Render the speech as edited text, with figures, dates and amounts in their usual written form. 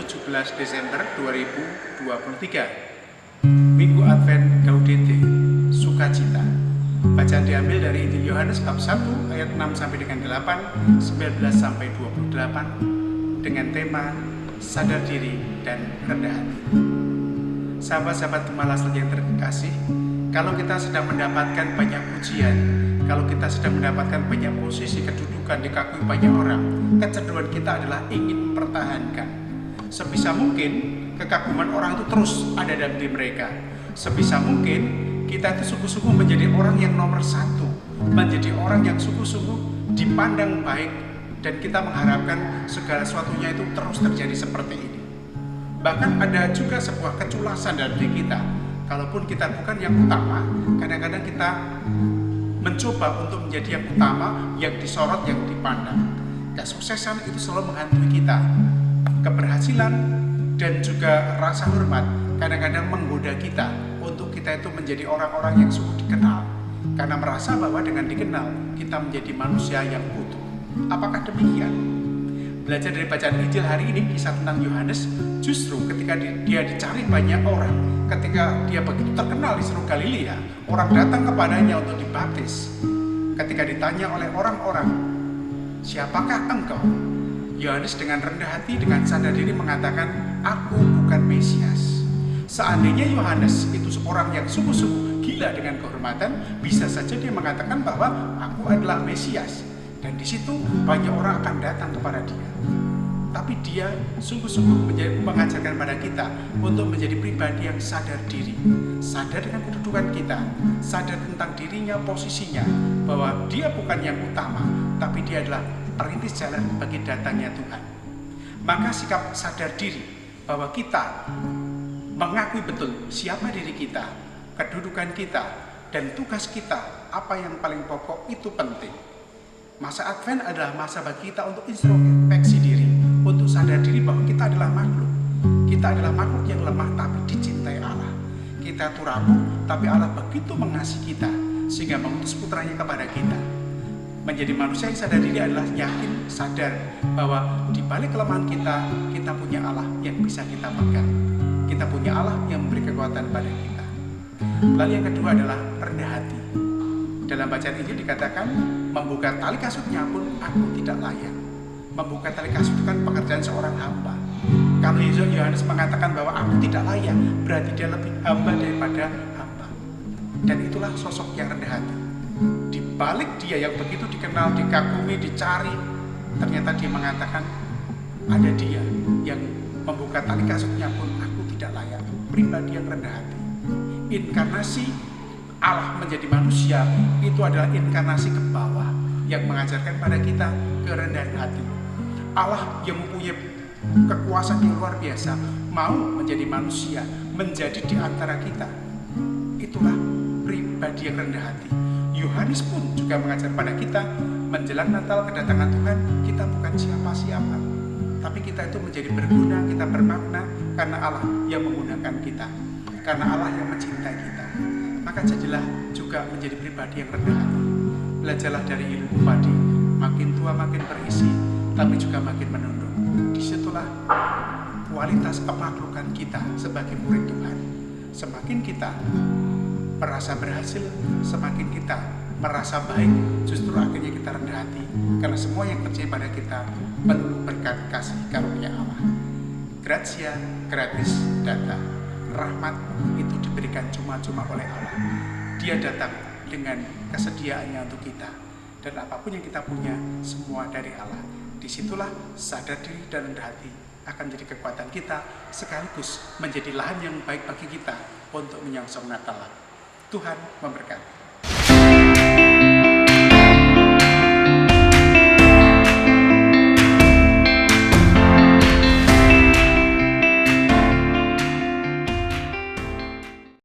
17 Desember 2023, Minggu Advent Gaudete, Sukacita. Bacaan diambil dari Injil Yohanes bab 1 ayat 6 sampai dengan 8, 19 sampai 28 dengan tema sadar diri dan rendah hati. Sahabat-sahabat Gembala yang terkasih, kalau kita sedang mendapatkan banyak pujian, kalau kita sedang mendapatkan banyak posisi kedudukan dikagumi banyak orang, kecenderungan kita adalah ingin mempertahankan. Sebisa mungkin kekaguman orang itu terus ada dalam diri mereka. Sebisa mungkin kita itu sungguh-sungguh menjadi orang yang nomor satu, menjadi orang yang sungguh-sungguh dipandang baik, dan kita mengharapkan segala sesuatunya itu terus terjadi seperti ini. Bahkan ada juga sebuah keculasan dalam diri kita. Kalaupun kita bukan yang utama, kadang-kadang kita mencoba untuk menjadi yang utama, yang disorot, yang dipandang. Kesuksesan itu selalu menghantui kita. Keberhasilan dan juga rasa hormat kadang-kadang menggoda kita untuk kita itu menjadi orang-orang yang sungguh dikenal. Karena merasa bahwa dengan dikenal, kita menjadi manusia yang utuh. Apakah demikian? Belajar dari bacaan Injil hari ini, kisah tentang Yohanes, justru ketika dia dicari banyak orang, ketika dia begitu terkenal di seluruh Galilea, orang datang kepadanya untuk dibaptis. Ketika ditanya oleh orang-orang, siapakah engkau? Yohanes dengan rendah hati, dengan sadar diri mengatakan, aku bukan Mesias. Seandainya Yohanes itu seorang yang sungguh-sungguh gila dengan kehormatan, bisa saja dia mengatakan bahwa aku adalah Mesias. Dan di situ banyak orang akan datang kepada dia. Tapi dia sungguh-sungguh mengajarkan pada kita untuk menjadi pribadi yang sadar diri, sadar dengan kedudukan kita, sadar tentang dirinya, posisinya, bahwa dia bukan yang utama, tapi dia adalah perintis jalan bagi datangnya Tuhan. Maka sikap sadar diri bahwa kita mengakui betul siapa diri kita, kedudukan kita, dan tugas kita, apa yang paling pokok itu penting. Masa Advent adalah masa bagi kita untuk introspeksi diri, untuk sadar diri bahwa kita adalah makhluk. Kita adalah makhluk yang lemah tapi dicintai Allah. Kita itu rapuh, tapi Allah begitu mengasihi kita sehingga mengutus putranya kepada kita. Menjadi manusia yang sadar diri adalah yakin, sadar bahwa di balik kelemahan kita, kita punya Allah yang bisa kita pegang. Kita punya Allah yang memberi kekuatan pada kita. Lalu yang kedua adalah rendah hati. Dalam bacaan Injil dikatakan, membuka tali kasutnya pun aku tidak layak. Membuka tali kasut itu kan pekerjaan seorang hamba. Kalau Yohanes mengatakan bahwa aku tidak layak, berarti dia lebih hamba daripada hamba. Dan itulah sosok yang rendah hati. Di balik dia yang begitu dikenal, dikagumi, dicari, ternyata dia mengatakan, ada dia yang membuka tali kasutnya pun aku tidak layak. Pribadi yang rendah hati. Inkarnasi Allah menjadi manusia itu adalah inkarnasi ke bawah yang mengajarkan pada kita kerendahan hati. Allah yang mempunyai kekuasaan yang luar biasa mau menjadi manusia, menjadi di antara kita. Itulah pribadi yang rendah hati. Yohanes pun juga mengajar pada kita menjelang Natal kedatangan Tuhan, kita bukan siapa-siapa, tapi kita itu menjadi berguna, kita bermakna karena Allah yang menggunakan kita, karena Allah yang mencintai kita. Maka jadilah juga menjadi pribadi yang rendah hati. Belajarlah dari ilmu padi, makin tua makin berisi, tapi juga makin menunduk. Disitulah kualitas kemaklukan kita sebagai murid Tuhan. Semakin kita merasa berhasil, semakin kita merasa baik, justru akhirnya kita rendah hati. Karena semua yang terjadi pada kita penuh berkat kasih karunia Allah. Gratia gratis data. Rahmat itu diberikan cuma-cuma oleh Allah. Dia datang dengan kesediaannya untuk kita. Dan apapun yang kita punya, semua dari Allah. Disitulah sadar diri dan rendah hati akan menjadi kekuatan kita, sekaligus menjadi lahan yang baik bagi kita untuk menyongsong Natal. Tuhan memberkati.